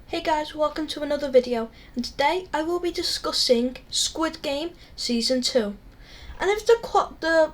Hey guys, welcome to another video, and today I will be discussing Squid Game Season 2. And if the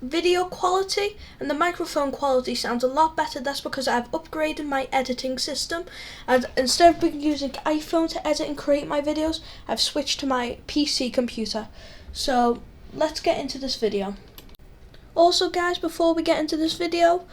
video quality and the microphone quality sounds a lot better, that's because I've upgraded my editing system. And instead of using iPhone to edit and create my videos, I've switched to my PC computer. So let's get into this video. Also guys, before we get into this video,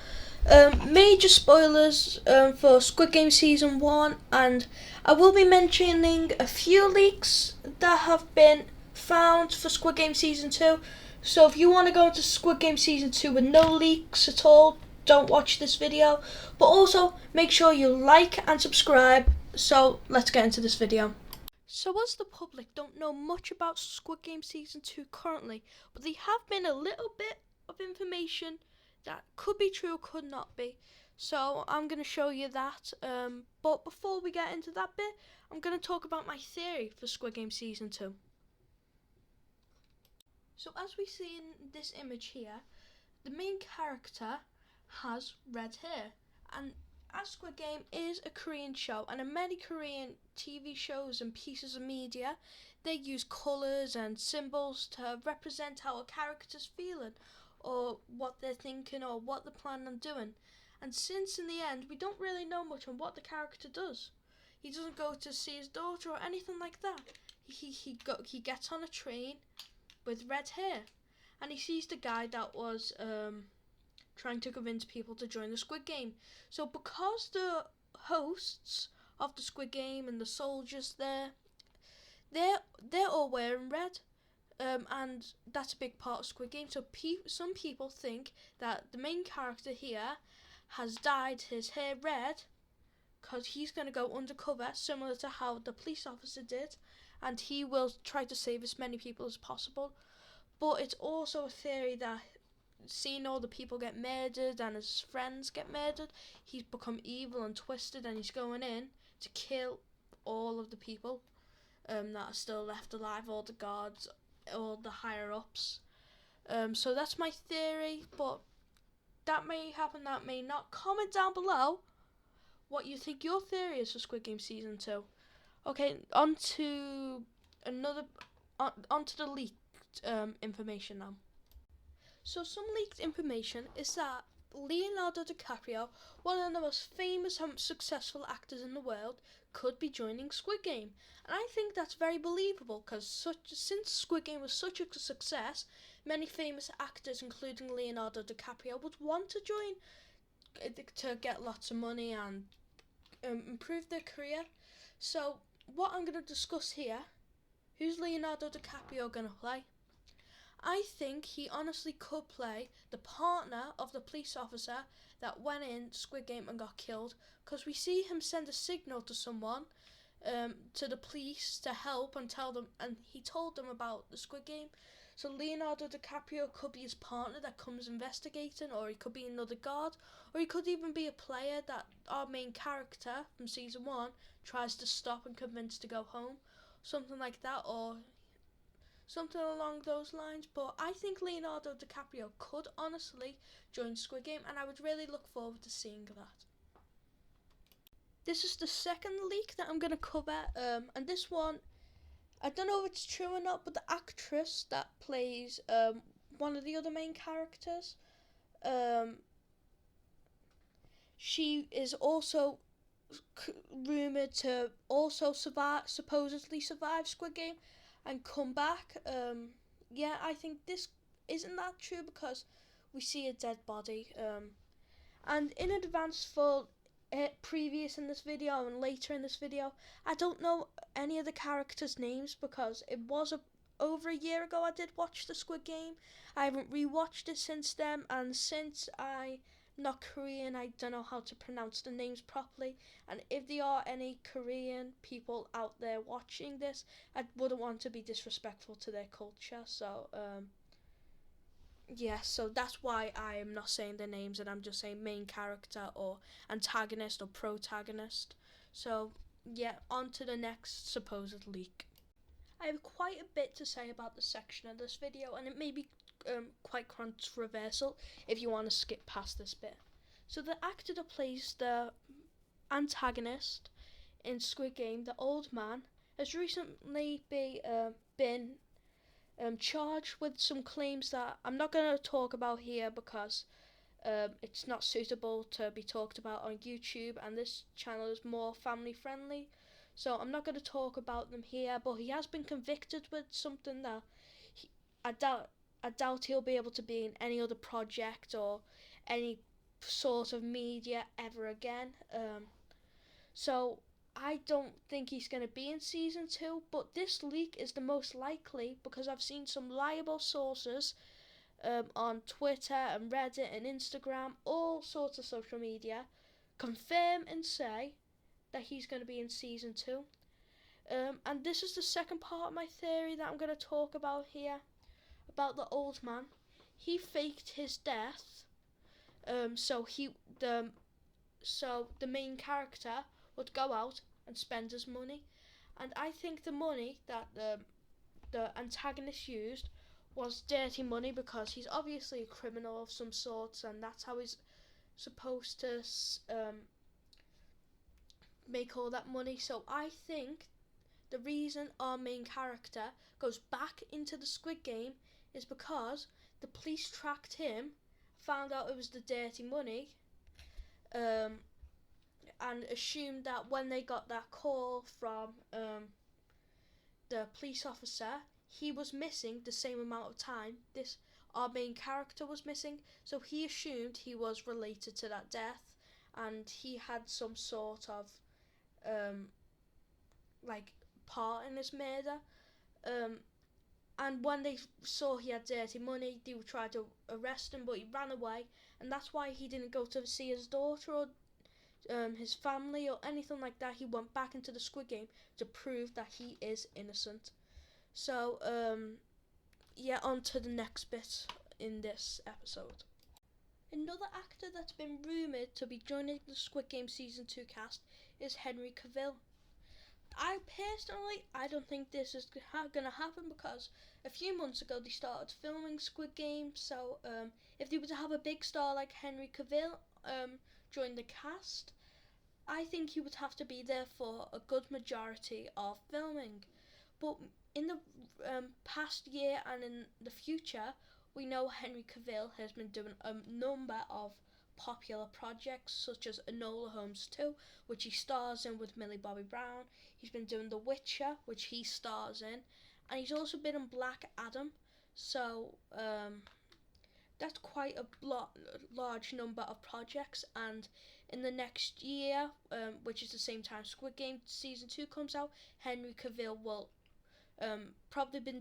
major spoilers for Squid Game Season 1, and I will be mentioning a few leaks that have been found for Squid Game Season 2. So if you want to go into Squid Game Season 2 with no leaks at all, don't watch this video. But also, make sure you like and subscribe. So let's get into this video. So as the public don't know much about Squid Game Season 2 currently, but they have been a little bit of information that could be true, could not be. So I'm going to show you that. But before we get into that bit, I'm going to talk about my theory for Squid Game Season 2. So as we see in this image here, the main character has red hair. And as Squid Game is a Korean show, and in many Korean TV shows and pieces of media, they use colours and symbols to represent how a character's feeling, or what they're thinking, or what they're planning on doing. And since in the end we don't really know much on what the character does, he doesn't go to see his daughter or anything like that. He gets on a train with red hair, and he sees the guy that was trying to convince people to join the Squid Game. So because the hosts of the Squid Game and the soldiers there, they're all wearing red. And that's a big part of Squid Game. So some people think that the main character here has dyed his hair red because he's going to go undercover, similar to how the police officer did, and he will try to save as many people as possible. But it's also a theory that, seeing all the people get murdered and his friends get murdered, he's become evil and twisted, and he's going in to kill all of the people that are still left alive, all the guards, all the higher ups. So that's my theory, but that may happen, that may not. Comment down below what you think your theory is for Squid Game Season 2. Okay, on to the leaked information now. So some leaked information is that Leonardo DiCaprio, one of the most famous and successful actors in the world, could be joining Squid Game. And I think that's very believable, because since Squid Game was such a success, many famous actors, including Leonardo DiCaprio, would want to join to get lots of money and improve their career. So what I'm going to discuss here, who's Leonardo DiCaprio going to play? I think he honestly could play the partner of the police officer that went in Squid Game and got killed, because we see him send a signal to someone, to the police, to help and tell them, and he told them about the Squid Game. So Leonardo DiCaprio could be his partner that comes investigating, or he could be another guard, or he could even be a player that our main character from Season 1 tries to stop and convince to go home, something like that, or something along those lines. But I think Leonardo DiCaprio could honestly join Squid Game, and I would really look forward to seeing that. This is the second leak that I'm going to cover, and this one, I don't know if it's true or not, but the actress that plays one of the other main characters, she is also rumoured to also supposedly survive Squid Game and come back. Yeah, I think this isn't that true, because we see a dead body. And in advance for previous in this video and later in this video, I don't know any of the characters' names, because it was over a year ago I did watch the Squid Game. I haven't rewatched it since then, and since I'm not Korean, I don't know how to pronounce the names properly, and if there are any Korean people out there watching this, I wouldn't want to be disrespectful to their culture. So yeah, so that's why I am not saying their names, and I'm just saying main character or antagonist or protagonist. So yeah, on to the next supposed leak. I have quite a bit to say about this section of this video, and it may be quite controversial if you want to skip past this bit. So the actor that plays the antagonist in Squid Game, the old man, has recently been charged with some claims that I'm not going to talk about here because it's not suitable to be talked about on YouTube, and this channel is more family friendly. So I'm not going to talk about them here, but he has been convicted with something that I doubt he'll be able to be in any other project or any sort of media ever again. So I don't think he's going to be in season 2, but this leak is the most likely because I've seen some liable sources on Twitter and Reddit and Instagram, all sorts of social media, confirm and say that he's going to be in season 2. And this is the second part of my theory that I'm going to talk about here, about the old man. He faked his death, so the main character would go out and spend his money, and I think the money that the antagonist used was dirty money because he's obviously a criminal of some sorts, and that's how he's supposed to make all that money. So I think the reason our main character goes back into the Squid Game is because the police tracked him, found out it was the dirty money, and assumed that when they got that call from the police officer, he was missing the same amount of time our main character was missing. So he assumed he was related to that death, and he had some sort of part in this murder. And when they saw he had dirty money, they would try to arrest him, but he ran away, and that's why he didn't go to see his daughter or his family or anything like that. He went back into the Squid Game to prove that he is innocent. So on to the next bit in this episode. Another actor that's been rumoured to be joining the Squid Game Season 2 cast is Henry Cavill. I don't think this is going to happen because a few months ago they started filming Squid Game, so if they were to have a big star like Henry Cavill join the cast, I think he would have to be there for a good majority of filming. But in the past year and in the future, we know Henry Cavill has been doing a number of popular projects such as Enola Holmes 2, which he stars in with Millie Bobby Brown. He's been doing The Witcher, which he stars in, and he's also been in Black Adam. So that's quite a large number of projects, and in the next year, which is the same time Squid Game Season 2 comes out, Henry Cavill will probably be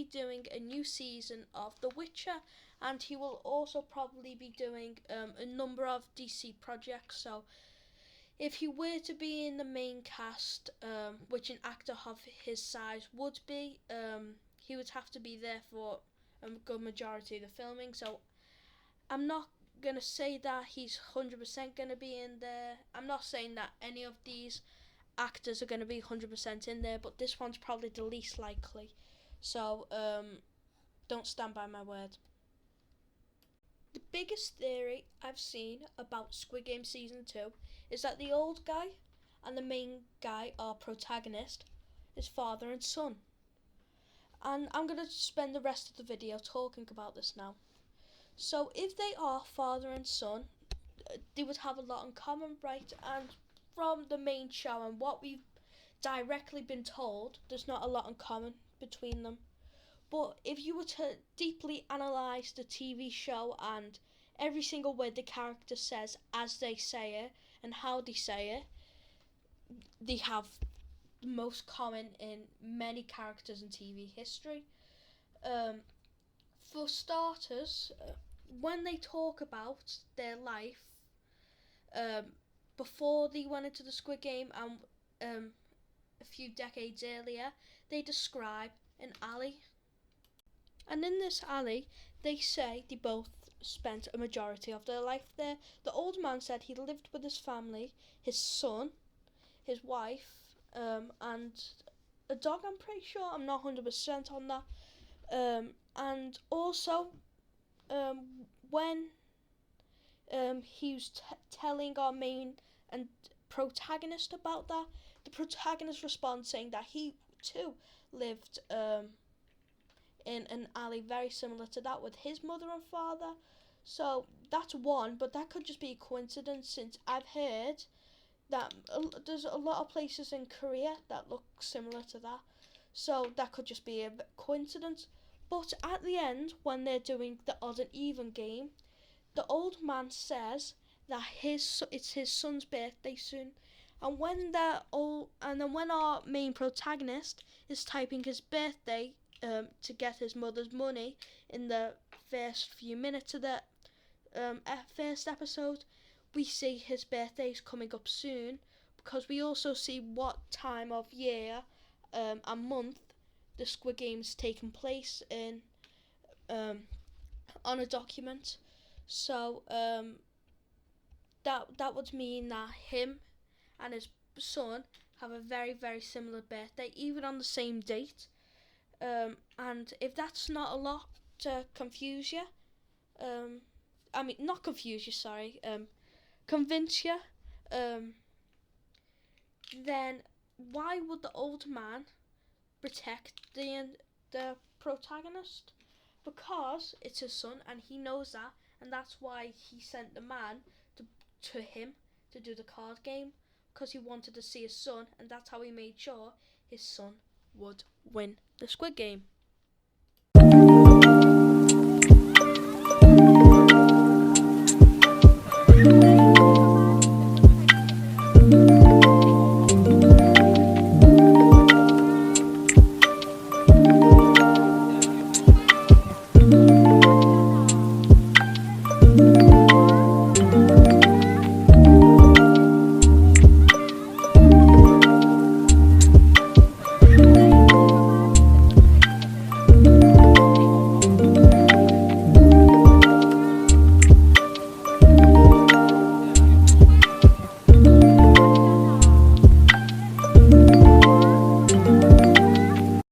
doing a new season of The Witcher, and he will also probably be doing a number of DC projects. So if he were to be in the main cast, which an actor of his size would be, he would have to be there for a good majority of the filming. So I'm not going to say that he's 100% going to be in there. I'm not saying that any of these actors are going to be 100% in there, but this one's probably the least likely. So don't stand by my word. The biggest theory I've seen about Squid Game Season 2 is that the old guy and the main guy, our protagonist, is father and son. And I'm going to spend the rest of the video talking about this now. So if they are father and son, they would have a lot in common, right? And from the main show and what we've directly been told, there's not a lot in common between them. But if you were to deeply analyse the TV show and every single word the character says as they say it and how they say it, they have the most common in many characters in TV history. For starters, when they talk about their life before they went into the Squid Game and a few decades earlier, they describe an alley. And in this alley, they say they both spent a majority of their life there. The old man said he lived with his family, his son, his wife, and a dog, I'm pretty sure. I'm not 100% on that. And also, when he was telling our main protagonist about that. The protagonist responds saying that he too lived in an alley very similar to that with his mother and father. So that's one, but that could just be a coincidence since I've heard that there's a lot of places in Korea that look similar to that. So that could just be a coincidence. But at the end, when they're doing the odd and even game, the old man says that it's his son's birthday soon. And when when our main protagonist is typing his birthday to get his mother's money in the first few minutes of the first episode, we see his birthday is coming up soon, because we also see what time of year and month the Squid Game is taking place in on a document. So that would mean that him and his son have a very, very similar birthday, even on the same date. And if that's not a lot to confuse you, I mean, not confuse you, sorry, convince you, then why would the old man protect the protagonist? Because it's his son and he knows that, and that's why he sent the man to him to do the card game, because he wanted to see his son, and that's how he made sure his son would win the Squid Game.